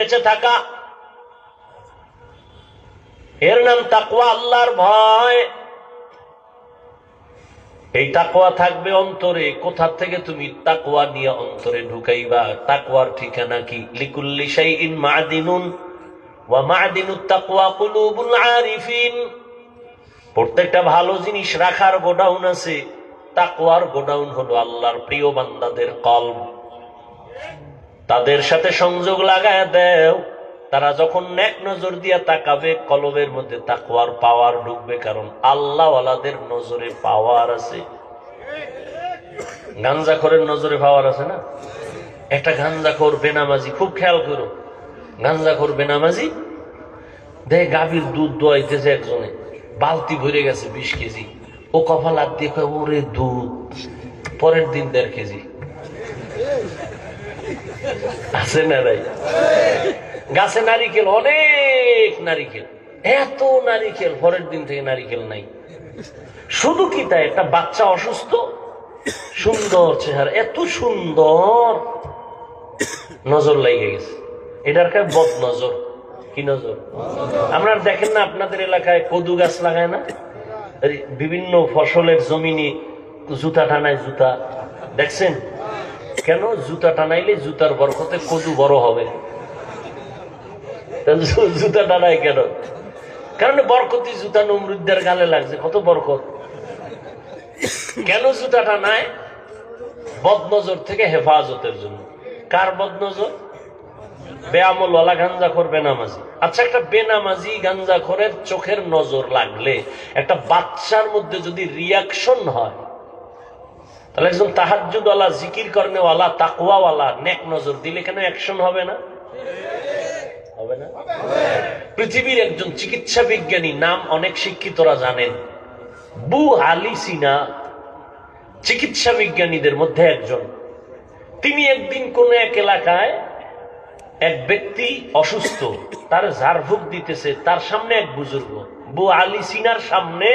বেঁচে থাকা, এর নাম তাকওয়া, আল্লাহর ভয়। এই তাকওয়া থাকবে অন্তরে। কোথা থেকে তুমি তাকওয়া নিয়ে অন্তরে ঢুকাইবা? তাকওয়ার ঠিকানা কি? লিকুল্লি শাইইন মা'দিনুন ওয়া মা'দিনুত তাকওয়া কুলুবুল আরিফিন। প্রত্যেকটা ভালো জিনিস রাখার গোডাউন আছে, তাকওয়ার গোডাউন হলো আল্লাহর প্রিয় বান্দাদের কলব। তাদের সাথে সংযোগ লাগায় দেও, তারা যখন নেক নজর দিয়া তাকাবে, কলবের মধ্যে তাকওয়ার পাওয়ার ঢুকবে। কারণ আল্লাহওয়ালাদের নজরে পাওয়ার আছে। গাঞ্জাখোরের নজরে পাওয়ার আছে না? একটা গাঞ্জাখোর বেনামাজি, খুব খেয়াল করো, গাঞ্জাখোর বেনামাজি দেখ গাভীর দুধ দোয়াইতেছে, একজনে বালতি ভরে গেছে 20 কেজি। ও কপাল হাত দিয়ে কয়, ওরে দুধ। পরের দিন 1.5 কেজি। আছে না নাই? গাছে নারিকেল, অনেক নারিকেল, এত নারিকেল, পরের দিন থেকে নারিকেল নাই। শুধু কি তাই? একটা বাচ্চা অসুস্থ, সুন্দর চেহারা, এত সুন্দর, নজর লেগে গেছে। এটার কাছে বদ নজর। কি নজর? আপনারা দেখেন না, আপনাদের এলাকায় কদু গাছ লাগায় না? বিভিন্ন ফসলের জমিনে জুতা টানায়, জুতা দেখছেন? কেন? জুতা টানাইলে জুতার বরকতে কদু বড় হবে। জুতা টানায় কেন? কারণ বরকতি জুতা নমরুদ্দের গালে লাগছে, কত বরকত। কেন জুতা টানায়? বদনজর থেকে হেফাজতের জন্য। কার বদনজর? বেআমলওয়ালা গাঞ্জাখোর বেনামাজি। আচ্ছা, একটা বেনামাজি গাঞ্জাখোরের চোখের নজর লাগলে একটা বাচ্চার মধ্যে যদি রিয়াকশন হয়, তাহলে একজন তাহাজ্জুদওয়ালা, জিকির করনেওয়ালা, তাকওয়াওয়ালা নেক নজর দিলে কেন অ্যাকশন হবে না? হবে না? পৃথিবীর একজন চিকিৎসা বিজ্ঞানী, নাম অনেক শিক্ষিতরা জানেন, বু আলী সিনা, চিকিৎসা বিজ্ঞানীদের মধ্যে একজন। তিনি একদিন কোন এক এলাকায় এক ব্যক্তি অসুস্থ, তার ঝাড়ফুঁক দিতেছে, তার সামনে এক বুজুর্গ, বু আলী সিনার সামনে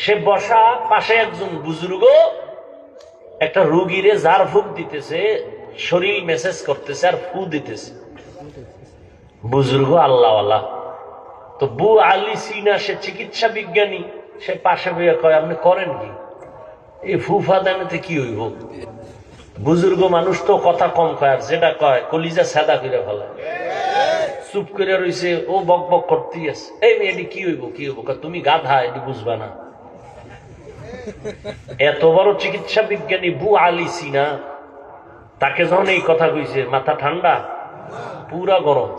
সে বসা, পাশে একজন বুজুর্গ একটা রোগীরে ঝাড়ফুঁক দিতেছে, শরীর মেসেজ করতেছে আর ফু দিতেছে। বুজুর্গ আল্লাহওয়ালা। তো বু আলী সিনা, সে চিকিৎসা বিজ্ঞানী, সে পাশে বইয়া কয়, আপনি করেন কি? এই ফুফা দানেতে কি হইব? বুজুর্গ মানুষ তো কথা কম কয়, আর যেটা কয় কলিজা সাদা করে ফেলায়। চুপ করে রইছে, ও বক বক করতেই আছে। এই মেয়েটি কি হইব, কি হইব? তুমি গাধা, এটি বুঝবা না। এত বড় চিকিৎসা বিজ্ঞানী বু আলী সিনা, তাকে যখন এই কথা কইছে, মাথা ঠান্ডা, পুরা গরম।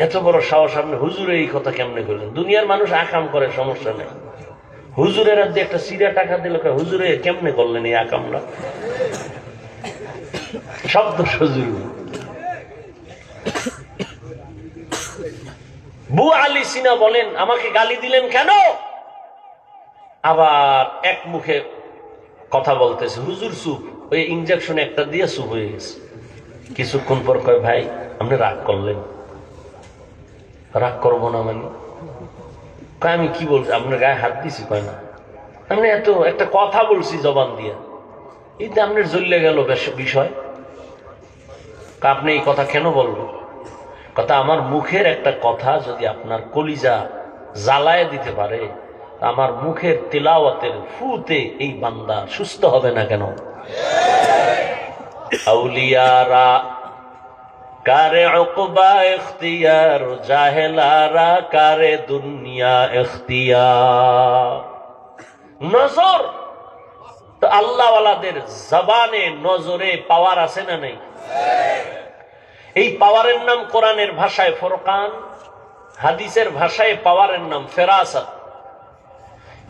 এত বড় সাহস, আপনি হুজুরে এই কথা কেমনে করলেন? দুনিয়ার মানুষ আকাম করে, সমস্যা নেই। হুজুরের হাতে একটা সিরা টাকা দিল, হুজুরে কেমনে করলেন এই আকামটা? শব্দ সজুর। বু আলী সিনা বলেন, আমাকে গালি দিলেন কেন? আবার এক মুখে কথা বলতেছে, হুজুর চুপ। ওই ইনজেকশন একটা দিয়ে চুপ হয়ে গেছে। কিছুক্ষণ পর কয়, ভাই আপনি রাগ করলেন। রাগ করবো না মানে? কয়, আমি কি বলছি? আপনার গায়ে হাত দিছি? কয় না, আমি এত একটা কথা বলছি জবান দিয়া, এইটা আপনার জ্বলে গেল বিষয়। আপনি এই কথা কেন বলবেন? কথা, আমার মুখের একটা কথা যদি আপনার কলিজা জ্বালায় দিতে পারে, আমার মুখের তিলাওয়াতের ফুতে এই বান্দা সুস্থ হবে না কেন? আউলিয়ারা কারে উকবা ইখতিয়ার, জাহেলারা কারে দুনিয়া ইখতিয়ার। নজর তো আল্লাহওয়ালাদের জবানে, নজরে পাওয়ার আছে না নেই? এই পাওয়ারের নাম কোরআনের ভাষায় ফুরকান, হাদিসের ভাষায় পাওয়ারের নাম ফেরাসাত।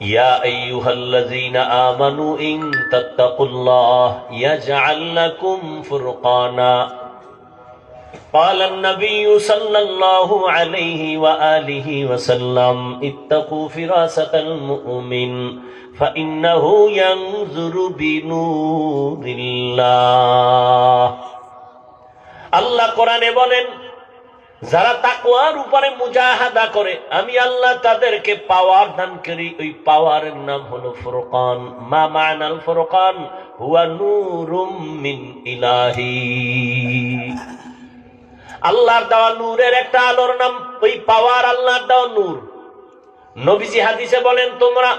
ইয়া আইয়ুহাল্লাযীনা আমানু ইন তাত্তাকুল্লাহ ইয়াজআল লাকুম ফুরকানা। قال النبي صلى الله عليه وآله وسلم اتقوا فراسة المؤمن فإنه ينظر بنور الله। আল্লাহ কোরআনে বলেন, যারা তাকওয়ার উপরে মুজাহাদা করে, আমি আল্লাহ তাদেরকে পাওয়ার দান করি। ওই পাওয়ারের নাম হলো ফুরকান। মা মানাল ফুরকান? হুয়া নূরুম মিন ইলাহি। আল্লাহর দেওয়া নূরের একটা আলোর নাম ওই পাওয়ার, আল্লাহর দেওয়া নূর। নবীজি হাদিসে বলেন, তোমরা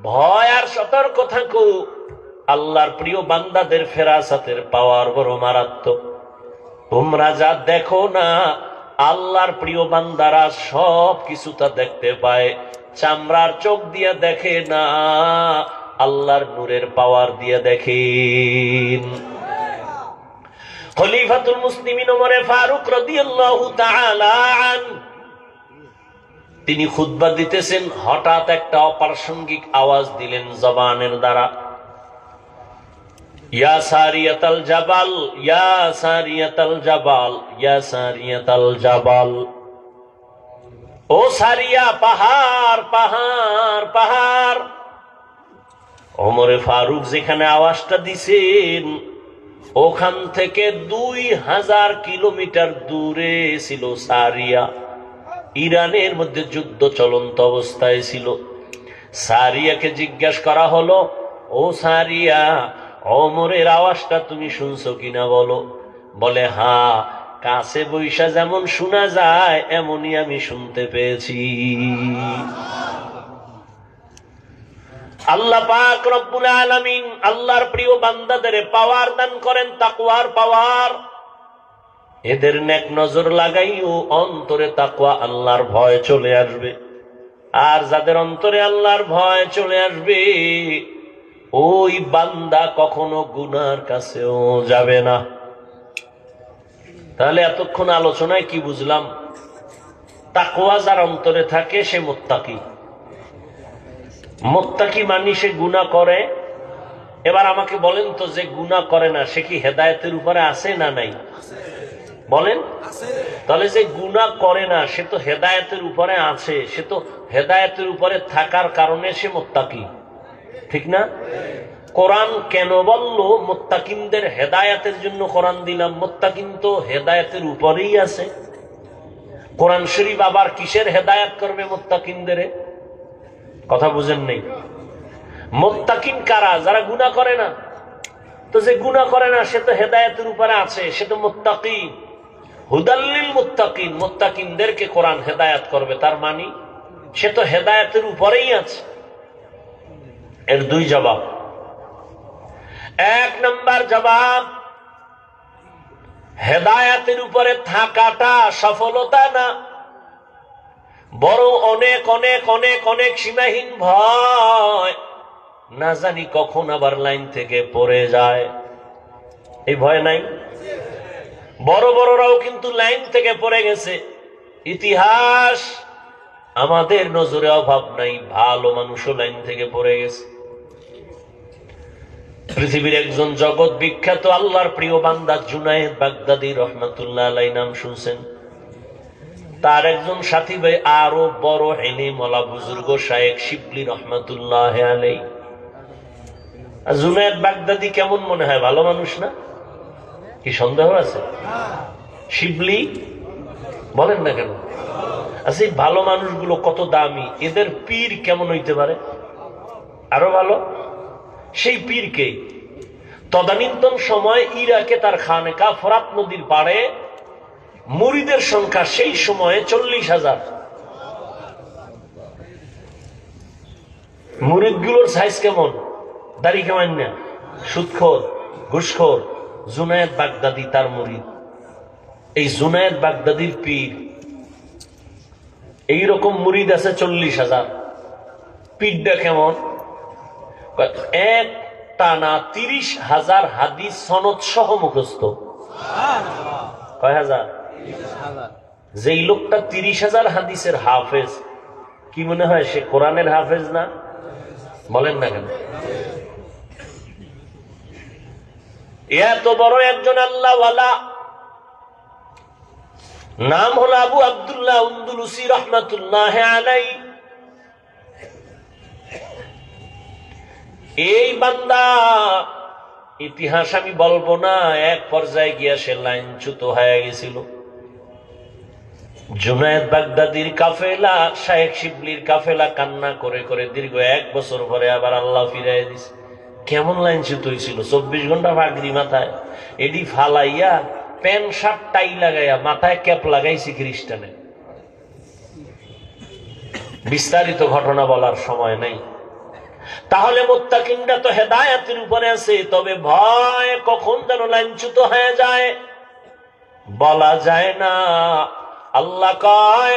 ভয় আর সতর্ক থাকো, আল্লাহর প্রিয় বান্দাদের ফেরাসাতের পাওয়ার বড় মারাত্মক। তোমরা যা দেখো না, আল্লাহর প্রিয় বান্দারা সব কিছু তা দেখতে পায়। চামড়ার চোখ দিয়ে দেখে না, আল্লাহর নূরের পাওয়ার দিয়ে দেখেন। খলিফাতুল মুসলিমিন ওমরে ফারুক রাদিয়াল্লাহু তাআলা আনহু তিনি খুতবা দিতেছেন, হঠাৎ একটা অপ্রাসঙ্গিক আওয়াজ দিলেন জবানের দ্বারা, ইয়া সারিয়াতাল জাবাল, ইয়া সারিয়াতাল জাবাল, ইয়া সারিয়াতাল জাবাল। ও সারিয়া, পাহাড় পাহাড় পাহাড়। ওমরে ফারুক যেখানে আওয়াজটা দিছেন ওখান থেকে 2000 কিলোমিটার দূরে ছিল সারিয়া। ইরানের মধ্যে যুদ্ধ চলন্ত অবস্থায় ছিল। সারিয়াকে জিজ্ঞাসা করা হলো, ও সারিয়া, ওমরের আওয়াজটা তুমি শুনছো কিনা বলো। বলে, হ্যাঁ, কাছে বৈশা যেমন শোনা যায় এমনই আমি শুনতে পেয়েছি। আল্লাহ পাক রব্বুল আলামিন আল্লাহর প্রিয় বান্দাদের পাওয়ার দান করেন, তাকওয়ার পাওয়ার। এদের নেক নজর লাগাইও অন্তরে তাকওয়া, আল্লাহর ভয় চলে আসবে। আর যাদের অন্তরে আল্লাহর ভয় চলে আসবে, ওই বান্দা কখনো গুনার কাছেও যাবে না। তাহলে এতক্ষণ আলোচনায় কি বুঝলাম? তাকওয়া যার অন্তরে থাকে সে মুত্তাকি। মুত্তাকি মানে সে গুনাহ করে। এবার আমাকে বলেন তো, যে গুনাহ করে না সে কি হেদায়েতের উপরে আছে না নাই? বলেন। তাহলে যে গুনাহ করে না সে তো হেদায়েতের উপরে আছে, সে তো হেদায়েতের উপরে থাকার কারণে সে মুত্তাকি, ঠিক না? কোরআন কেন বলল মুত্তাকিনদের হেদায়েতের জন্য কোরআন দিলাম? মুত্তাকিন তো হেদায়েতের উপরেই আছে। কোরআন শরীফ আবার কিসের হেদায়েত করবে মুত্তাকিনদের? কথা বুঝেন নাই? মুত্তাকিন কারা? যারা গুনাহ করে না। তো যে গুনাহ করে না সে তো হেদায়েতের উপরে আছে, সে তো মুত্তাকি। হুদাল্লিল মুত্তাকিন, মুত্তাকিনদেরকে কোরআন হেদায়েত করবে, তার মানে সে তো হেদায়েতের উপরেই আছে। এর দুই জবাব। এক নাম্বার জবাব, হেদায়েতের উপরে থাকাটা সফলতা না, বরং অনেক অনেক অনেক অনেক সীমাহীন ভয়, না জানি কখন আবার লাইন থেকে পড়ে যায়। এই ভয় নাই? বড় বড়রাও কিন্তু লাইন থেকে পড়ে গেছে। ইতিহাস আমাদের নজরে অভাব নাই, ভালো মানুষও লাইন থেকে পড়ে গেছে। পৃথিবীর একজন জগৎ বিখ্যাত আল্লাহর প্রিয় বান্দা জুনায়েদ বাগদাদী রহমাতুল্লাহ আলাইহি নাম শুনছেন? তার একজন সাথী ভাই আরো বড় ইলমওয়ালা বুজুর্গ শায়েখ শিবলি রহমাতুল্লাহ আলাইহি। জুনায়েদ বাগদাদী কেমন মনে হয়? ভালো মানুষ না? কি সন্দেহ আছে? শিবলি বলেন না কেন? আচ্ছা, এই ভালো মানুষগুলো কত দামি, এদের পীর কেমন হইতে পারে? আরো ভালো। সেই পীরকে তদানীন্তন সময় ইরাকে তার খানেকা ফোরাত নদীর পাড়ে মুরিদের সংখ্যা সেই সময়ে 40,000। মুরিদগুলোর সাইজ কেমন? দাড়ি কেমন না, সুদখোর, ঘুষখোর। জুনায়েদ বাগদাদী তার মুরিদ। এই জুনায়েদ বাগদাদীর পীর। এইরকম মুরিদ আছে 40,000। পীরটা কেমন? এক টানা 30,000 হাদিস সনদ সহ মুখস্থ। কয় হাজার? যেই লোকটা 30,000 হাদিসের হাফেজ, কি মনে হয় সে কোরআনের হাফেজ না? বলেন না কেন? এত বড় একজন আল্লাহওয়ালা, নাম হলো আবু আব্দুল্লাহ উন্দুলুসি রহমাতুল্লাহ আলাইহি। এই বান্দা, ইতিহাস আমি বলবো না, এক পর্যায়ে গিয়া সে লাইনচ্যুত হয়ে গেছিল। জুনায়েদ বাগদাদীর কাফেলা, শায়েখ শিবলির কাফেলা কান্না করে করে দীর্ঘ 1 বছর পরে আবার আল্লাহ ফিরাই দিছে। কেমন লাইনচ্যুত হয়েছিল? 24 ঘন্টা পাগড়ি মাথায়, এডি ফালাইয়া প্যান্ট শার্ট টাই লাগাইয়া মাথায় ক্যাপ লাগাইছি খ্রিস্টানে। বিস্তারিত ঘটনা বলার সময় নাই। তাহলে মুত্তাকিনরা তো হেদায়েতের উপরে আছে, তবে ভয় কখন যেন লাঞ্ছিত হয়ে যায় বলা যায় না। আল্লাহ কয়,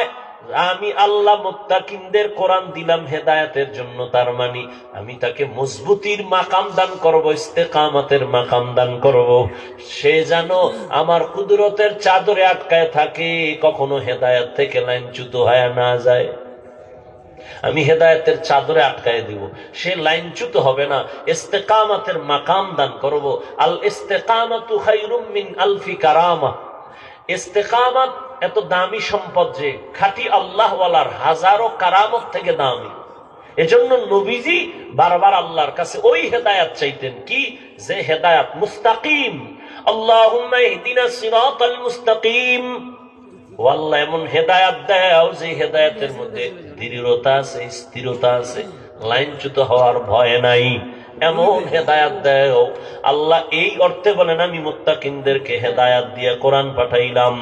আমি আল্লাহ মুত্তাকিনদের কোরআন দিলাম হেদায়েতের জন্য, তার মানে আমি তাকে মজবুতির মাকাম দান করব, ইস্তেকামতের মাকাম দান করব। সে যেন আমার কুদরতের চাদরে আটকায় থাকে, কখনো হেদায়েত থেকে লাঞ্ছিত হয়ে না যায়। আমি হেদায়েতের চাদরে আটকায় দিব, সে লাইনচ্যুত হবে না, ইস্তেকামতের মাকাম দান করব। আল ইস্তেকামাতু খায়রুম মিন আলফি কারামা। ইস্তেকামত এত দামি সম্পদ যে খাঁটি আল্লাহওয়ালার হাজারো কারামত থেকে দামি। এজন্য নবীজি বারবার আল্লাহর কাছে ওই হেদায়েত চাইতেন, কি যে হেদায়েত মুস্তাকিম। আল্লাহুম্মা ইহদিনাস সিরাতাল মুস্তাকিম। ও আল্লাহ, এমন হেদায়েত দাও যে হেদায়েতের মধ্যে দৃঢ়তা আছে, স্থিরতা আছে, লাইনচ্যুত হওয়ার ভয় নাই, এমন হেদায়েত দাও আল্লাহ। এই অর্থে বলেন, আমি মুত্তাকিনদেরকে হেদায়েত দিয়ে কোরআন পাঠাইলাম।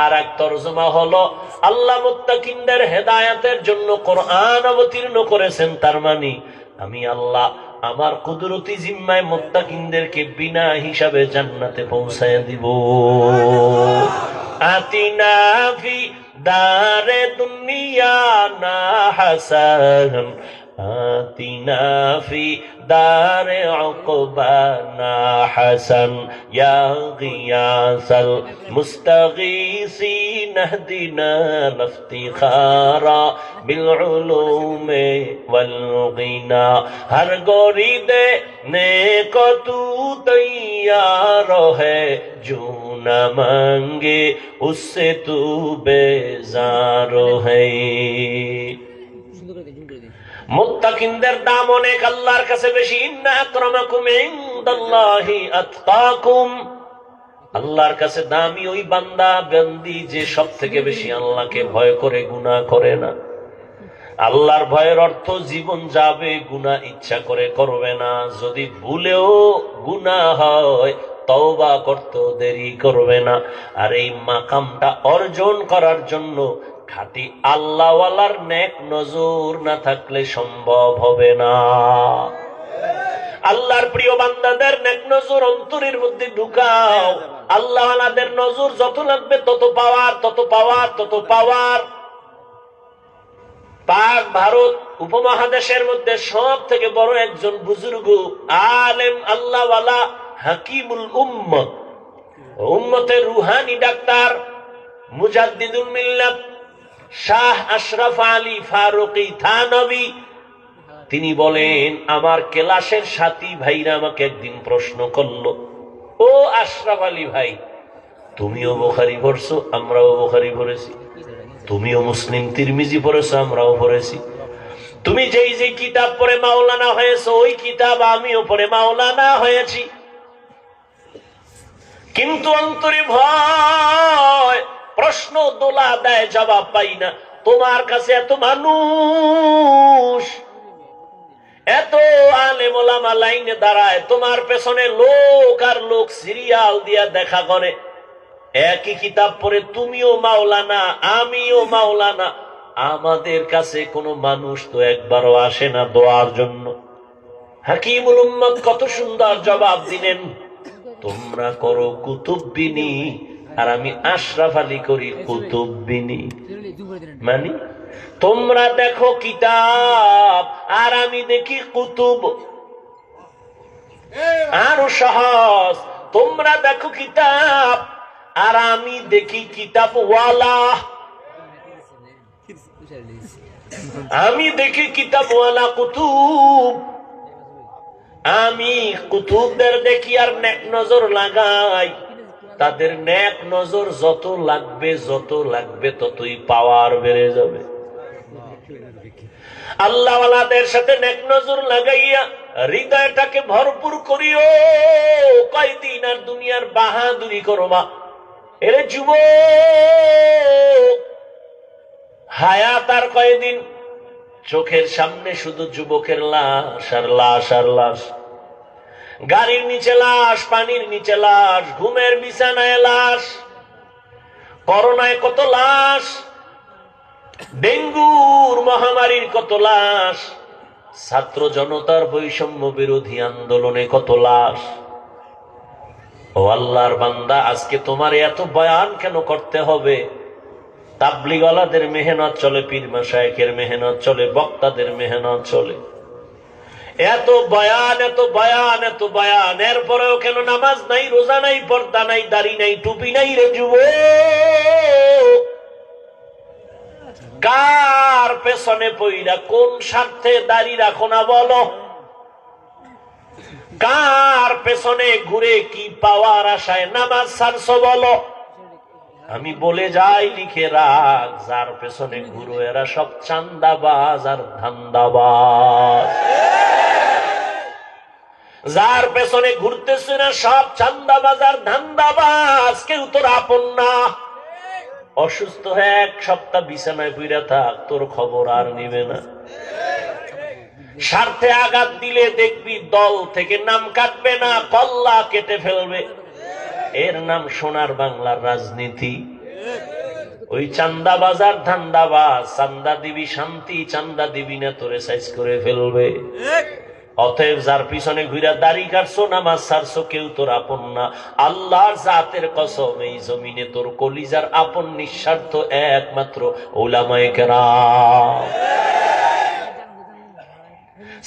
আর এক তরজমা হলো, আল্লাহ মুত্তাকিনদের হেদায়েতের জন্য কোরআন অবতীর্ণ করেছেন, তার মানে আমি আল্লাহ আমার কুদরতি জিম্মায় মুত্তাকিনদেরকে বিনা হিসাবে জান্নাতে পৌঁছায় দিব। আতিনা ফি দারে দুনিয়া না হাসান, আতিনা ফি দারে উকবানা হাসান, ইয়া গিয়াসাল মুস্তাগীসিন ইহদিনা লিফতিখারা বিল উলুমি ওয়াল গিনা। হর গরিদে নেক তু তৈয়ার है, जो न मांगे उससे तू बेजार है। মুত্তাকিনদের দাম অনেক আল্লাহর কাছে বেশি। ইন্না আকরামাকুম ইনদাল্লাহি আতকাকুম। আল্লাহর কাছে দামি ওই বান্দা বান্দি যে সব থেকে বেশি আল্লাহকে ভয় করে, গুনাহ করে না। আল্লাহর ভয়ের অর্থ জীবন যাবে, গুনাহ ইচ্ছা করে করবে না। যদি ভুলেও গুনাহ হয়, তওবা করতে দেরি করবে না। আর এই মাকামটা অর্জন করার জন্য খাঁটি আল্লাহওয়ালার নেক নজর না থাকলে সম্ভব হবে না। আল্লাহর প্রিয় বান্দাদের নেক নজর অন্তরের মধ্যে ঢুকাও। আল্লাহওয়ালাদের নজর যত লাগবে তত পাওয়ার, তত পাওয়ার, তত পাওয়ার। পাক ভারত উপমহাদেশের মধ্যে সব থেকে বড় একজন বুজুর্গ আলেম, আল্লাহওয়ালা, হাকিমুল উম্মত, উম্মতের রুহানি ডাক্তার, মুজাদ্দিদুল মিল্লাত শাহ আশরাফ আলী ফারুকী থানভী, তিনি বলেন, আমার ক্লাসের সাথী ভাইরা আমাকে একদিন প্রশ্ন করলো, ও আশরাফ আলী ভাই, তুমিও বুখারী পড়ছো, আমরাও বুখারী পড়েছি, তুমিও মুসলিম তিরমিজি পড়েছো, আমরাও পড়েছি, তুমি যেই যে কিতাব পড়ে মাওলানা হয়েছো, ওই কিতাব আমিও পড়ে মাওলানা হয়েছি, কিন্তু অন্তরে ভয়, প্রশ্ন দোলা দেয়, জবাব পাই না। তোমার কাছে এত মানুষ, এত আলেম ওলামা লাইনে দাঁড়ায়, তোমার পেছনে লোক আর লোক সিরিয়াল দিয়া দেখা করে, একই কিতাব পড়ে তুমিও মাওলানা আমিও মাওলানা, আমাদের কাছে কোনো মানুষ তো একবারও আসে না দোয়ার জন্য। হাকিমুল উম্মত কত সুন্দর জবাব দিলেন, তোমরা করো কুতুববিনী আর আমি আশরাফ আলী করি কুতুববিনী। মানে তোমরা দেখো কিতাব আর আমি দেখি কুতুব। আরো সহজ, তোমরা দেখো কিতাব আর আমি দেখি কিতাবওয়ালা। আমি দেখি কিতাবওয়ালা কুতুব, আমি কুতুবদের দেখি আর নেক নজর লাগাই। তাদের নেক নজর যত লাগবে ততই পাওয়ার বেড়ে যাবে। আল্লাহওয়ালাদের সাথে নেক নজর লাগাইয়া হৃদয়টাকে ভরপুর করিও। কয়দিন আর দুনিয়ার বাহাদুরি করবা? এরে যুবক, হায়াত আর কয়দিন? চোখের সামনে শুধু যুবকের লাশ আর লাশ আর লাশ। গাড়ির নিচে লাশ, পানির নিচে লাশ, ঘুমের বিছানায় লাশ, করোনায় কত লাশ, ডেঙ্গুর মহামারীর কত লাশ, ছাত্র জনতার বৈষম্য বিরোধী আন্দোলনে কত লাশ। ও আল্লাহর বান্দা, আজকে তোমার এত বয়ান কেন করতে হবে? তাবলীগওয়ালাদের মেহনত চলে, পীর মাশায়েখের মেহনত চলে, বক্তাদের মেহনত চলে, এত বয়ান এত বয়ান এত বয়ান, এরপরেও কেন নামাজ নাই, রোজা নাই, পর্দা নাই, দাড়ি নাই, টুপি নাই রে যুবক? কার পেছনে পইরা কোন স্বার্থে দাড়ি রাখো না বলো? কার পেছনে ঘুরে কি পাওয়ার আশায় নামাজ ছাড়ছো বলো? আমি বলে যাই, লিখে রাখ, যার পেছনে ঘুরো এরা সব চান্দাবাজ আর ধান্দাবাজ। যার পেছনে ঘুরতেছে না সব চান্দাবাজ আর ধান্দাবাজ, কেউ তোর আপন না। অসুস্থ হয়ে 1 সপ্তাহ বিছানায় পইরা থাক, তোর খবর আর নিবে না। স্বার্থে আঘাত দিলে দেখবি দল থেকে নাম কাটবে না, কল্লা কেটে ফেলবে। এর নাম সোনার বাংলার রাজনীতি। ওই চান্দা বাজার ধান্দাবাজ, চান্দা দিবি শান্তি, চান্দা দিবি না তোরে সাইজ করে ফেলবে। অতএব যার পিছনে ঘুরা দাড়ি কাটছো, নামাজ ছাড়ছো, কেউ তোর আপন না। আল্লাহর জাতের কসম, এই জমিনে তোর কলিজার আপন নিঃস্বার্থ একমাত্র উলামায়ে কেরাম।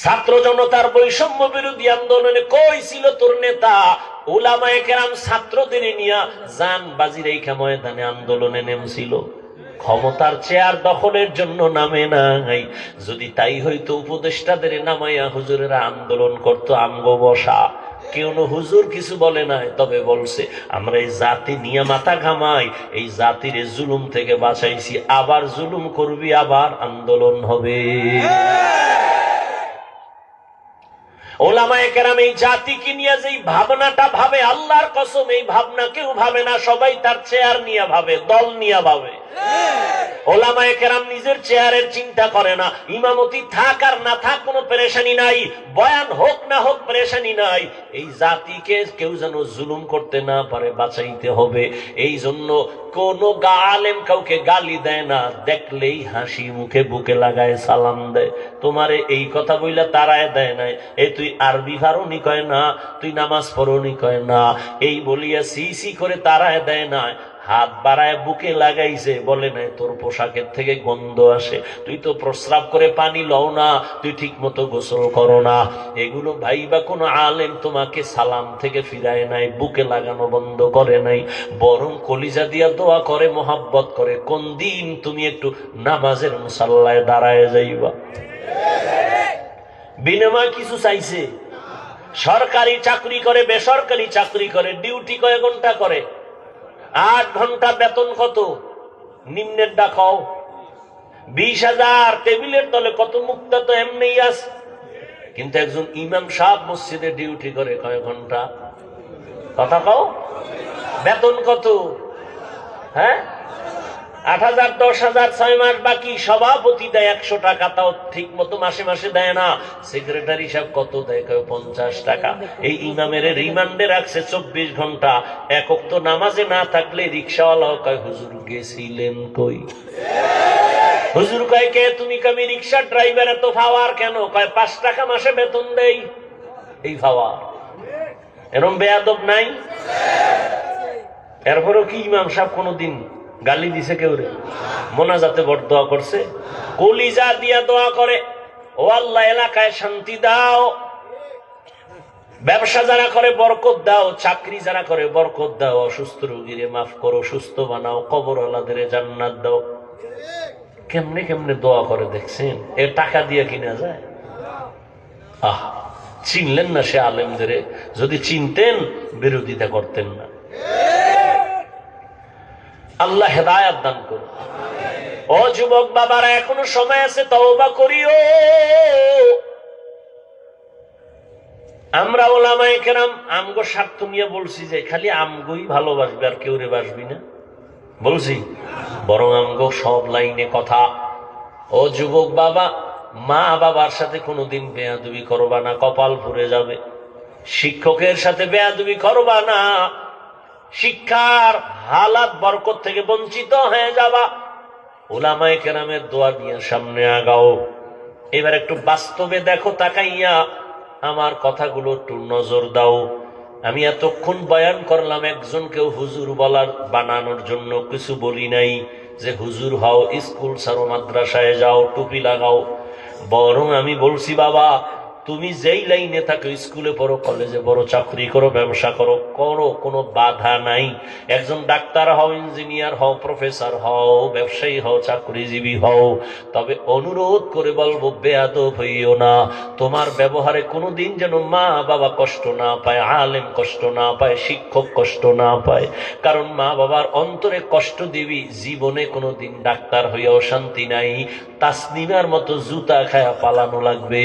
ছাত্র জনতার বৈষম্য বিরোধী আন্দোলনে কই ছিল তোর নেতা? উলামায়ে কেরাম ছাত্রদের নিয়ে জান বাজি রেখা ময়দানে আন্দোলনে নেমেছিল। ক্ষমতার চেয়ার দখলের জন্য নামে নাই। যদি তাই হইতো উপদেষ্টাদের নামাইয়া হুজুরেরা আন্দোলন করত আমগো বসা। কেউ হুজুর কিছু বলে নাই, তবে বলছে আমরা এই জাতি নিয়ে মাথা ঘামাই, এই জাতির জুলুম থেকে বাঁচাইছি, আবার জুলুম করবি, আবার আন্দোলন হবে। ওলামায়ে কেরাম এই জাতিকে নিয়ে যে ভাবনাটা ভাবে, আল্লাহর কসম এই ভাবনা কেউ ভাবে না। সবাই তার চেয়ার নিয়ে ভাবে, দল নিয়ে ভাবে। ওলামায়ে কেরাম নিজের চেয়ারের চিন্তা করে না। ইমামতি থাক আর না থাক কোনো পেরেশানি নাই, বয়ান হোক না হোক পেরেশানি নাই। এই জাতিকে কেউ যেন জুলুম করতে না পারে, বাঁচাইতে হবে। এই জন্য কোন আলেম কাউকে গালি দেয় না, দেখলেই হাসি মুখে বুকে লাগায় সালাম দেয়। তোমারে এই কথা বইলা তারায় দেয় নাই, এই তুই আরবি ফারুনি কয় না, তুই নামাজ পড়নি কয় না, এই বলিয়া সি করে তারায় দেয় না। হাত বাড়ায় বুকে লাগাইছে, বলে নাই তোর পোশাকের থেকে গন্ধ আসে, তুই তো প্রস্রাব করে পানি লও না, তুই ঠিক মতো গোসল করো না। এগুলো ভাইবা কোনো আলেম তোমাকে সালাম থেকে ফিরায় নাই, বুকে লাগানো বন্ধ করে নাই, বরং কলিজা দিয়া দোয়া করে, মোহাব্বত করে, কোন দিন তুমি একটু নামাজের মুসাল্লায় দাঁড়ায় যাইবা। বিনিময় কিছু চাইছে? সরকারি চাকরি করে, বেসরকারি চাকরি করে, ডিউটি কয় ঘন্টা করে? 8 ঘন্টা, বেতন কত? নিম্নের ডাকাও 20,000। টেবিলের তলে কত মুক্তা তো এমনি আছে। কিন্তু একজন ইমাম সাহেব মসজিদে ডিউটি করে কয় ঘন্টা? কথা কও, বেতন কত? হ্যাঁ, 8,000, 10,000, 6 মাস বাকি। সভাপতি দেয় 100 টাকা, তাও ঠিক মতো মাসে মাসে দেয় না। সেক্রেটারি সাহেব কত দেয়? 50 টাকা। এই ইমামের রিমান্ডে রাখছে 24 ঘন্টা। এক ওয়াক্ত নামাজে না থাকলে রিক্সাওয়ালাও কয় হুজুর গেছিলেন কই? হুজুর কয় কে তুমি? আমি রিক্সা ড্রাইভার। এত ফাওয়ার কেন? কয় 5 টাকা মাসে বেতন দেই। এই ফাওয়ার, এরম বেয়াদব নাই? এরপরও কি ইমাম সাহেব কোনদিন গালি দিছে কেউ রে? মোনাজাতে বড় দোয়া করছে, কলিজা দিয়া দোয়া করে, ও আল্লাহ এলাকায় শান্তি দাও, ব্যবসা যারা করে বরকত দাও, চাকরি যারা করে বরকত দাও, অসুস্থ রোগীরে মাফ করো, সুস্থ বানাও, কবরওয়ালাদের জান্নাত দাও। কেমনে কেমনে দোয়া করে দেখছেন? এ টাকা দিয়ে কিনা যায়? আহ, চিনলেন না সে আলেমদের? যদি চিনতেন বিরোধিতা করতেন না। আল্লাহ হেদায়াত দান করুন। ও যুবক বাবারা, এখনো সময় আছে, তওবা করিও। আমরা ওলামায়ে কেরাম আমগো স্বার্থ নিয়ে বলছি যে খালি আমগোই ভালোবাসবে, আর কেউ রে বাসবি না বলছি, বরং আমগো সব লাইনে কথা। ও যুবক বাবা, মা বাবার সাথে কোনোদিন বেয়াদবি করবা না, কপাল পুড়ে যাবে। শিক্ষকের সাথে বেয়াদবি করবা না, শিক্ষার হালাত বরকত থেকে বঞ্চিত হয়ে যাবা। উলামায়ে কেরামের দোয়া নিয়ে সামনে আগাও। এবার একটু বাস্তবে দেখো তাকাইয়া, আমার কথাগুলো একটু নজর দাও। আমি এতক্ষণ বয়ান করলাম, একজনকেও হুজুর বলার বানানোর জন্য কিছু বলি নাই যে হুজুর হও, স্কুল ছাড়ো, মাদ্রাসায় যাও, টুপি লাগাও। বরং আমি বলছি, বাবা তুমি যেই লাইনে থাকো, স্কুলে পড়ো, কলেজে পড়ো, চাকরি করো, ব্যবসা করো, করো, কোনো বাধা নাই। একজন ডাক্তার হও, ইঞ্জিনিয়ার হও, প্রফেসর হও, ব্যবসায়ী হও, চাকরিজীবী হও। তবে অনুরোধ করে বলবো, বেয়াদব হইও না। তোমার ব্যবহারে কোনোদিন যেন মা বাবা কষ্ট না পায়, আলেম কষ্ট না পায়, শিক্ষক কষ্ট না পায়। কারণ মা বাবার অন্তরে কষ্ট দিবি, জীবনে কোনোদিন ডাক্তার হইয়াও শান্তি নাই। তাসনিমার মতো জুতা খায়া পালানো লাগবে।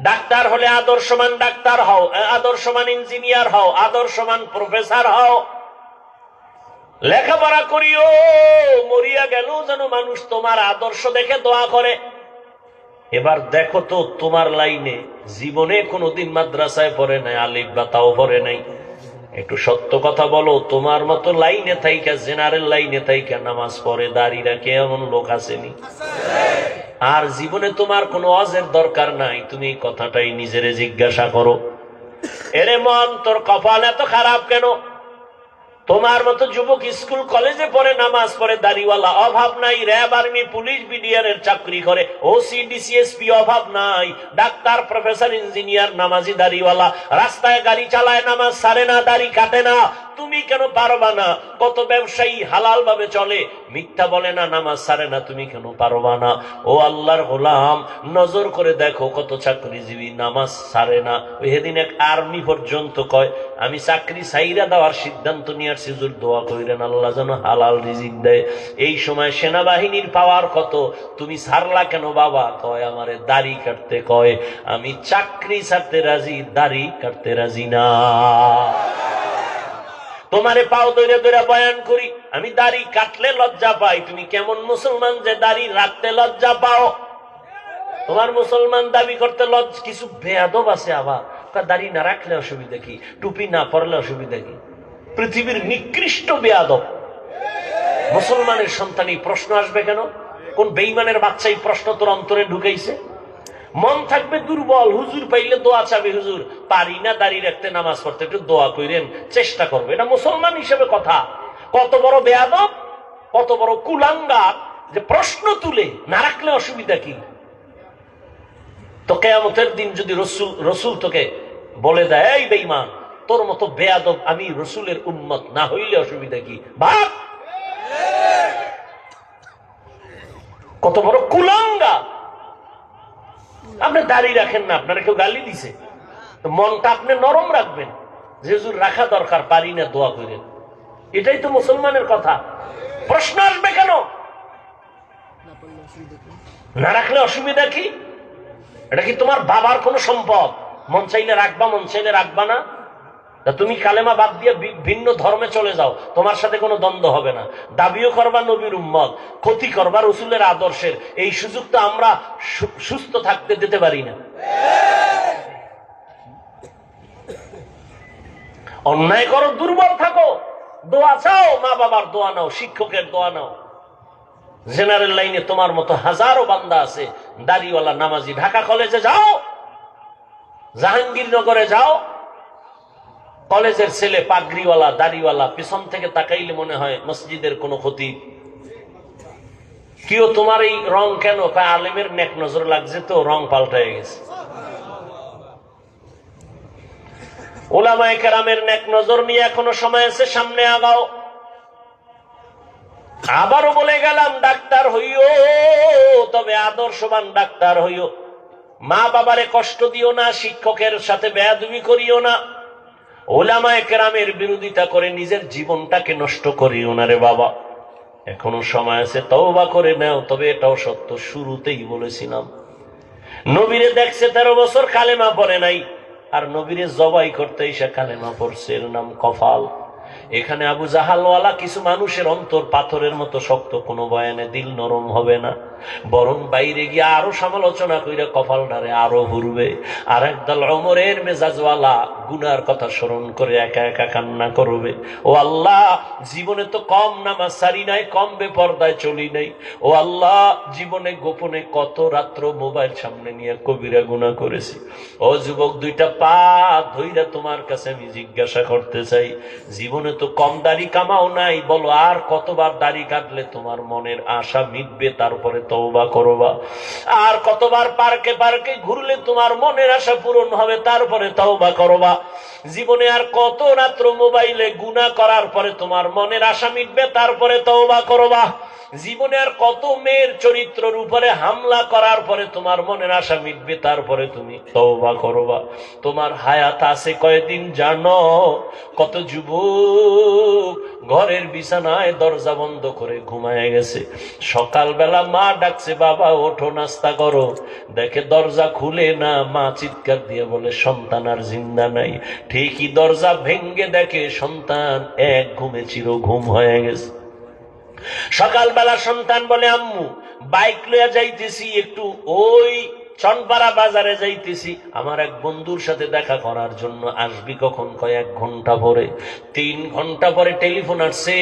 ডাক্তার হলে আদর্শমান ডাক্তার হও, আদর্শমান ইঞ্জিনিয়ার হও, আদর্শমান প্রফেসর হও। লেখাপড়া করিও, মরিয়া গেল যেন মানুষ তোমার আদর্শ দেখে দোয়া করে। এবার দেখো তো, তোমার লাইনে জীবনে কোনোদিন মাদ্রাসায় পড়ে নাই, আলিফ বা তাও পড়ে নাই। একটু সত্য কথা বলো, তোমার মতো লাইনে থাইকা, জেনারেল লাইনে থাইকা নামাজ পড়ে, দাঁড়িয়ে রাখে এমন লোক আসেনি? আর জীবনে তোমার কোনো ওয়াজের দরকার নাই। তুমি এই কথাটাই নিজেরে জিজ্ঞাসা করো, এরে মন, তোর কপাল এত খারাপ কেন? তোমার মতো যুবক স্কুল কলেজে পড়ে, নামাজ পড়ে, দাড়িওয়ালা, অভাব নাই। র্যাব, আর্মি, পুলিশ, বিডিআর চাকরি করে, ওসি, ডিসিএসপি, অভাব নাই। ডাক্তার, প্রফেসর, ইঞ্জিনিয়ার, নামাজি, দাড়িওয়ালা, রাস্তায় গাড়ি চালায়, নামাজ ছাড়ে না, দাড়ি কাটে না। তুমি কেন পারবা না? কত ব্যবসায়ী হালাল ভাবে চলে, মিথ্যা বলে না, নামাজ ছাড়ে না, তুমি কেন পারবা না? ও আল্লাহর গোলাম, নজর করে দেখো কত চাকরিজীবী নামাজ ছাড়ে না। ওই সেদিন এক আর্মি পর্যন্ত কয়, আমি চাকরি ছাইরা দেওয়ার সিদ্ধান্ত নিয়ে আসছি, হুজুর দোয়া কইরেন আল্লাহ যেন হালাল রিজিক দেয়। এই সময় সেনাবাহিনীর পাওয়ার কত, তুমি ছাড়লা কেন বাবা? কয় আমারে দাড়ি কাটতে কয়। আমি চাকরি ছাড়তে রাজি, দাড়ি কাটতে রাজি না। তোমারে পাও দৈরে দৈরা বয়ান করি, আমি দাড়ি কাটলে লজ্জা পাই। তুমি কেমন মুসলমান যে দাড়ি রাখতে লজ্জা পাও? তোমার মুসলমান দাবি করতে কিছু বেয়াদব আছে আবার, দাড়ি না রাখলে অসুবিধা কি, টুপি না পরলে অসুবিধা কি? পৃথিবীর নিকৃষ্ট বেয়াদব মুসলমানের সন্তান। এই প্রশ্ন আসবে কেন? কোন বেঈমানের বাচ্চা এই প্রশ্ন তোর অন্তরে ঢুকাইছে? মন থাকবে দুর্বল, হুজুর পাইলে দোয়া চাবে, হুজুর পারি না দাঁড়িয়ে রাখতে, নামাজ পড়তে, একটু দোয়া করেন, চেষ্টা করবে। এটা মুসলমান হিসেবে কথা। কত বড় বেয়াদব, কত বড় কুলাঙ্গার যে প্রশ্ন তুলে না রাখলে অসুবিধা কি? তো কিয়ামতের দিন যদি রসুল তোকে বলে দেয়, এই বেঈমান, তোর মতো বেয়াদব আমি রসুলের উম্মত না হইলে অসুবিধা কি? ভাব কত বড় কুলাঙ্গা। আপনি দাঁড়িয়ে রাখেন না, আপনারা কেউ গালি দিছে, মনটা আপনি নরম রাখবেন, যে হুজুর রাখা দরকার, পারি না, দোয়া করেন। এটাই তো মুসলমানের কথা। প্রশ্ন আসবে কেন? না রাখলে অসুবিধা কি? এটা কি তোমার বাবার কোন সম্পদ? মন চাইলে রাখবা, মন চাইলে রাখবা না। তুমি কালেমা বাদ দিয়ে ভিন্ন ধর্মে চলে যাও, তোমার সাথে কোনো দ্বন্দ্ব হবে না। দাবিও করবা নবীর উম্মত, ক্ষতি করবা রসুলের আদর্শের, এই সুযোগ তো আমরা সুস্থ থাকতে দিতে পারি না। অন্যায় করো, দুর্বল থাকো, দোয়া চাও, মা বাবার দোয়া নাও, শিক্ষকের দোয়া নাও। জেনারেল লাইনে তোমার মতো হাজারো বান্দা আছে, দাড়িওয়ালা, নামাজি। ঢাকা কলেজে যাও, জাহাঙ্গীরনগরে যাও, কলেজের ছেলে পাগড়িওয়ালা, দাড়িওয়ালা, পিছন থেকে তাকাইলে মনে হয় মসজিদের কোনো ক্ষতি। কেউ তোমার এই রং কেন? আলেমের নেক নজর লাগছে, তো রং পাল্টায় গেছে। উলামায়ে কেরামের নেক নজর নিয়ে এখনো সময় আছে, সামনে আগাও। আবারও বলে গেলাম, ডাক্তার হইও, তবে আদর্শবান ডাক্তার হইও। মা বাবারে কষ্ট দিও না, শিক্ষকের সাথে বেয়াদবি করিও না, উলামায়ে কেরামের বিরোধিতা করে নিজের জীবনটাকে নষ্ট করিও না রে বাবা। এখনো সময় আছে, তওবা করে নাও। তবে এটাও সত্য, শুরুতেই বলেছিলাম, নবীরে দেখছে 13 বছর, কালেমা পড়ে নাই, আর নবীরে জবাই করতে এসে কালেমা পড়ছে, এর নাম কফাল। এখানে আবু জাহালওয়ালা কিছু মানুষের অন্তর পাথরের মতো শক্ত, কোনো বয়ানে দিল নরম হবে না, বরং বাইরে গিয়ে আরো সমালোচনা কইরা কপালটারে আরো ঘুরবে। আর একদল ওমরের মেজাজওয়ালা গুনার কথা স্মরণ করে একা একা কান্না করবে, ও আল্লাহ জীবনে তো কম নামাজ সারি নাই, কম বেপরদায় চলি নাই, ও আল্লাহ জীবনে গোপনে কত রাত্র মোবাইল সামনে নিয়ে কবিরা গুনাহ করেছি। ও যুবক, দুইটা পা ধইরা তোমার কাছে আমি জিজ্ঞাসা করতে চাই, জীবনে তো কম দাড়ি কামাও নাই, বলো আর কতবার দাড়ি কাটলে তোমার মনের আশা মিটবে, তারপরে তওবা করবা? আর কতবার পার্কে পার্কে ঘুরলে তোমার মনের আশা পূরণ হবে, তারপরে তওবা করবা? জীবনে আর কত রাত্র মোবাইলে গুনাহ করার পরে তোমার মনের আশা মিটবে, তারপরে তওবা করবা? জীবনে আর কত মেয়ের চরিত্রের উপরে হামলা করার পরে তোমার মনের আশা মিটবে, তারপরে তুমি তওবা করবা? তোমার হায়াত আছে কয়দিন জানো? কত যুবক ঘরের বিছানায় দরজা বন্ধ করে ঘুমায় গেছে, সকালবেলা মা ডাকছে বাবা ওঠো নাস্তা করো, দেখে দরজা খুলে না, মা চিৎকার দিয়ে বলে সন্তান আর জিন্দা নাই। ঠিকই দরজা ভেঙ্গে দেখে সন্তান এক ঘুমে চির ঘুম হয়ে গেছে। সকালবেলা সন্তান বলে আম্মু বাইক লইয়া যাইতেছি, একটু ওই চনপাড়া বাজারে যাইতেছি, আমার এক বন্ধুর সাথে দেখা করার জন্য, আসবি কখন? কয় 1 ঘন্টা পরে। 3 ঘন্টা পরে টেলিফোন আসছে,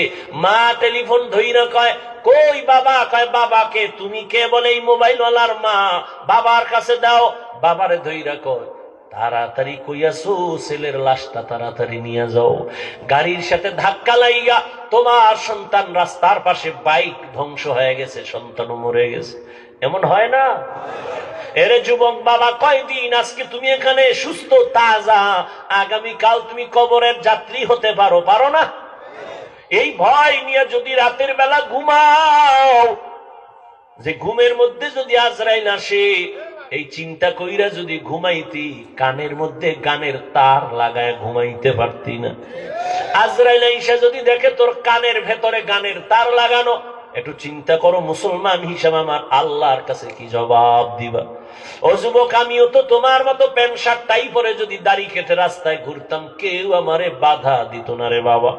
মা টেলিফোন ধইরা কয় কই বাবা? কয় বাবাকে। তুমি কে? বলে এই মোবাইলওয়ালার মা। বাবার কাছে দাও। বাবারে ধইরা কয় তাড়াতাড়ি কইয়াছো ছেলের লাশটা তাড়াতাড়ি নিয়ে যাও, গাড়ির সাথে ধাক্কা লাইগা তোমার সন্তান রাস্তার পাশে বাইক ধ্বংস হয়ে গেছে, সন্তানও মরে গেছে। এমন হয় না? এরে যুবক বাবা, কয়দিন আজকে তুমি এখানে সুস্থ তাজা, আগামীকাল তুমি কবরের যাত্রী হতে পারো, পারো না? এই ভয় নিয়ে যদি রাতের বেলা ঘুমাও, যে ঘুমের মধ্যে যদি আজরাইল আসে, এই চিন্তা কইরা যদি ঘুমাইতি, কানের মধ্যে গানের তার লাগায় ঘুমাইতে পারতি না। আজরাইল আইসা যদি দেখে তোর কানের ভেতরে গানের তার লাগানো, একটু চিন্তা করো মুসলমান হিসাবে আমার আল্লাহর কাছে কি জবাব দিবা? ও যুবক, আমিও তো তোমার মতো প্যান্ট শার্ট টাই পরে যদি দাড়ি কেটে রাস্তায় ঘুরতাম, কেউ আমারে বাধা দিত না রে বাবা।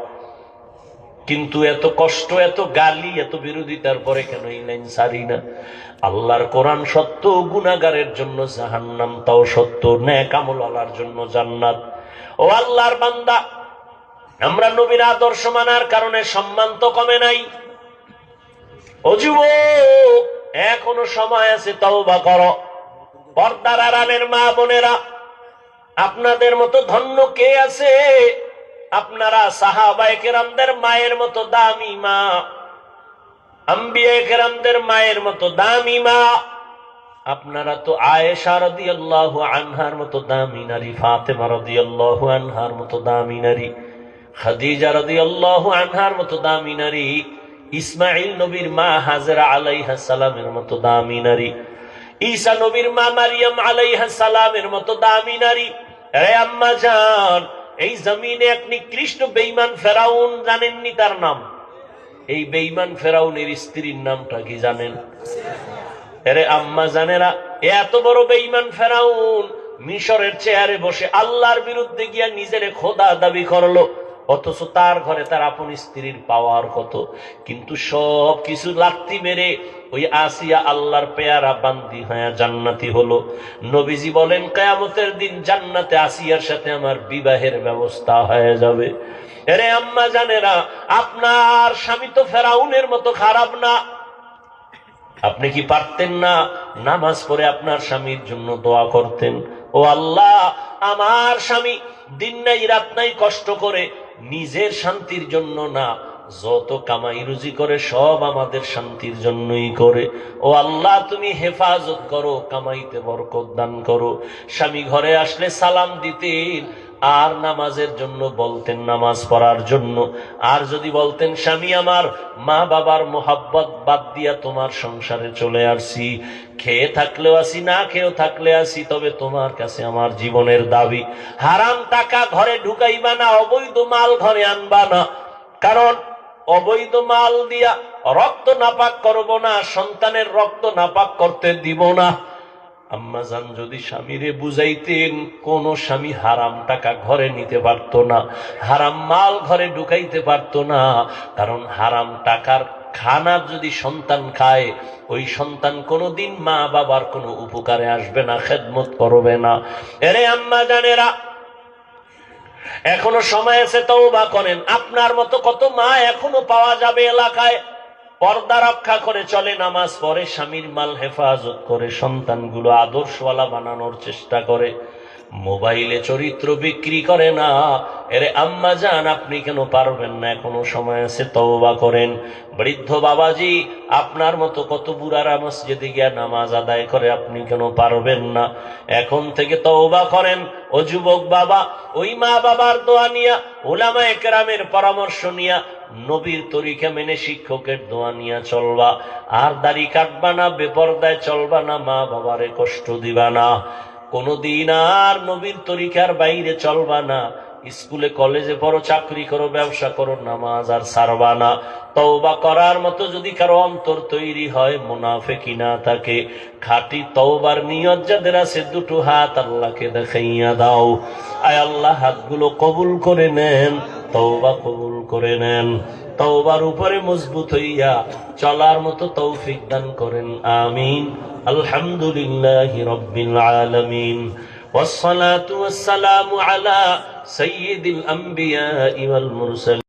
কিন্তু এত কষ্ট, এত গালি, এত বিরোধিতার পরে কেন এই লাইন ছাড়ি না? আল্লাহর কোরআন সত্য, গুনাহগারের জন্য জাহান্নাম তাও সত্য, নেক আমলওয়ালার জন্য জান্নাত। ও আল্লাহর বান্দা, আমরা নবীর আদর্শ মানার কারণে সম্মান তো কমে নাই। ও যুবক, এখনো সময় আছে, তওবা করো। পর্দার আড়ালের মা বোনেরা, আপনাদের মতো ধন্য কে আছে? আপনারা সাহাবায়ে কেরামদের মায়ের মতো দামি মা, আম্বিয়ায়ে কেরামদের মায়ের মতো দামি মা। আপনারা তো আয়েশা রাদিয়াল্লাহু আনহার মতো দামি নারী, ফাতেমা রাদিয়াল্লাহু আনহার মতো দামি নারী, খাদিজা রাদিয়াল্লাহু আনহার মতো দামি নারী, ইসমাইল নবীর মা হাজরা আলাইহিস সালামের মতো দামি নারী, ঈসা নবীর মা মারিয়াম আলাইহিস সালামের মতো দামি নারী। আরে আম্মা জান, এই জমিনে এক নিকৃষ্ট বেঈমান ফেরাউন, জানেননি তার নাম? এই বেঈমান ফেরাউনের স্ত্রীর নামটা কি জানেন? আরে আম্মা জানেরা, এত বড় বেঈমান ফেরাউন মিশরের চেয়ারে বসে আল্লাহর বিরুদ্ধে গিয়া নিজের খোদা দাবি করলো, অথচ তার ঘরে তার আপন স্ত্রীর পাওয়ার কত। কিন্তু সব কিছু লাত্তি মেরে ওই আসিয়া আল্লাহর পেয়ারা বান্দি হয়ে জান্নাতি হলো। নবীজি বলেন কিয়ামতের দিন জান্নাতে আসিয়ার সাথে আমার বিবাহের ব্যবস্থা হয়ে যাবে। আরে আম্মা জানেরা, আপনার স্বামী তো ফেরাউনের মতো খারাপ না। আপনি কি পারতেন না নামাজ পড়ে আপনার স্বামীর জন্য দোয়া করতেন? ও আল্লাহ, আমার স্বামী দিন নাই রাত নাই কষ্ট করে নিজের শান্তির জন্য না, যত কামাই রুজি করে সব আমাদের শান্তির জন্যই করে। ও আল্লাহ, তুমি হেফাজত করো, কামাইতে বরকত দান করো। স্বামী ঘরে আসলে সালাম দিতেন, আর নামাজের জন্য বলতেন, নামাজ পড়ার জন্য। আর যদি বলতেন স্বামী আমার মা বাবার মোহাব্বত বাদ দিয়া তোমার সংসারে চলে আসছি, খেয়ে থাকলেও আসি না খেয়েও থাকলে আসি, তবে তোমার কাছে আমার জীবনের দাবি, হারাম টাকা ঘরে ঢুকাইবা না, অবৈধ মাল ঘরে আনবা না, কারণ অবৈধ মাল দিয়া রক্ত নাপাক করব না, সন্তানের রক্ত নাপাক করতে দিব না। আম্মাজান যদি স্বামীরে বুঝাইতেন, কোন স্বামী হারাম টাকা ঘরে নিতে পারতো না, হারাম মাল ঘরে ঢুকাইতে পারতো না। কারণ হারাম টাকার খানা যদি সন্তান খায়, ওই সন্তান কোনোদিন মা বাবার কোনো উপকারে আসবে না, খেদমত করবে না। এরে আম্মা জানেরা, এখনো সময় আছে, তওবা করেন। আপনার মতো কত মা এখনো পাওয়া যাবে এলাকায়, পর্দা রক্ষা করে চলে, নামাজ পড়ে, স্বামীর মাল হেফাজত করে, সন্তানগুলো আদর্শওয়ালা বানানোর চেষ্টা করে, মোবাইলে চরিত্র বিক্রি করে না। এরে আম্মা জান, আপনি কেন পারবেন না? এখনো সময় আছে, তওবা করেন। বৃদ্ধ বাবাজি, আপনার মতো কত বুড়ারা মসজিদে গিয়া নামাজ আদায় করে, আপনি কেন পারবেন না? এখন থেকে তওবা করেন। ও যুবক বাবা, ওই মা বাবার দোয়া নিয়া, উলামায়ে কেরামের পরামর্শ নিয়া, নবীর তরিকা মেনে শিক্ষকের দোয়া নিয়া চলবা। আর দাড়ি কাটবা না, বেপরদায় চলবা না, মা বাবারে কষ্ট দিবা না। কোনদিন আর নবীর তরিকার বাইরে চলবা না। স্কুলে কলেজে পড়ো, চাকরি করো, ব্যবসা করো, নামাজ আর ছাড়বা না। তওবা করার মতো যদি কারো অন্তর তৈরি হয়, মুনাফিকি না থাকে, খাঁটি তওবার নিয়ত যাদের আছে, দুটো হাত আল্লাহকে দেখাইয়া দাও। আয় আল্লাহ, হাতগুলো কবুল করে নেন, তওবা কবুল করে নেন। তওবার উপরে মজবুত হইয়া চলার মতো তৌফিক দান করেন, আমিন। আলহামদুলিল্লাহি রাব্বিল আলামিন, والصلاة والسلام على سيد الأنبياء والمرسلين।